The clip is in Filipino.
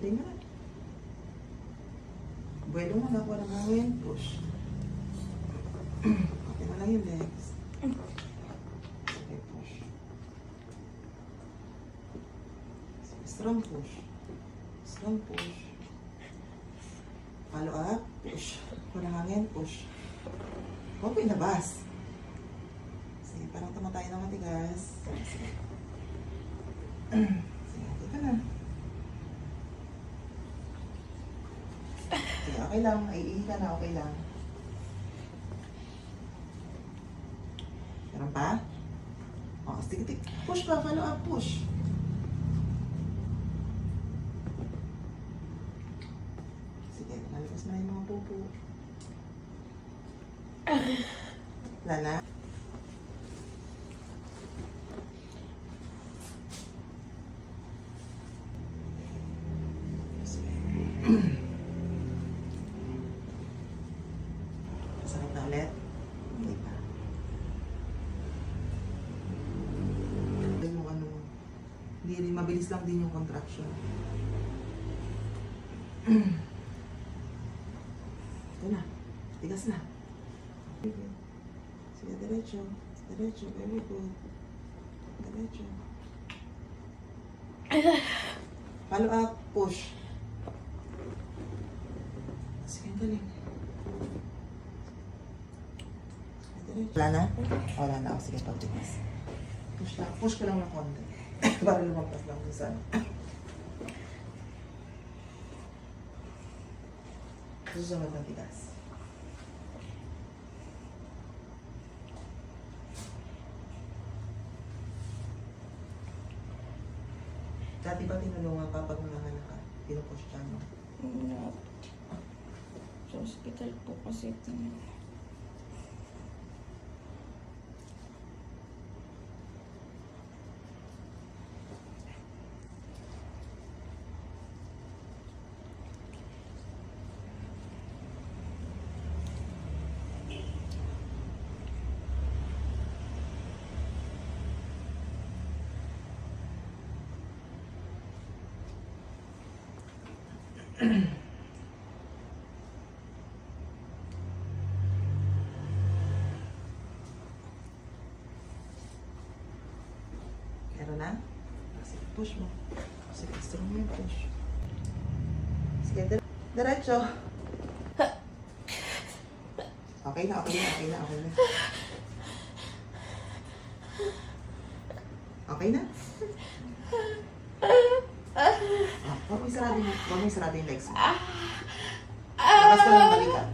Pwede nga. Pwede mo na, wala nga ngayon. Push. Okay na lang yung legs. Okay, push. Strong push. Strong push. Follow up. Push. Wala hangin. Push. Huwag mo inabas. Sige, parang tumatay ng matigas. Sige. Sige, dito na. Sige, okay lang. Iihi ka na. Okay lang. Meron pa? O, sige. Push pa. Follow up. Push. Sige, lalabas mo na yung mga pupo. Wala na? Masarap na ulit? Hindi pa. Yung ano, hindi rin, mabilis lang din yung contraction. Ito na. Tigas na. Sige, diretso. Diretso. Very good. Diretso. Follow up. Push. Sige, galing. Diretso. Wala na? Wala na. Sige, pagtigas. Push lang. Push ko lang ng konti. Para lumagpas lang kung saan. Susunod ng tigas. Dati ba tinulungan ka pag nanganak ka? Pinupush ka mo? Wala. Sa hospital po kasi ito. Meron na? Sige, push mo. Sige, strong mo yung push. Sige, diretso. Okay na. Okay na? Huwag mo sarado yung legs mo. Labas ko lang balikat.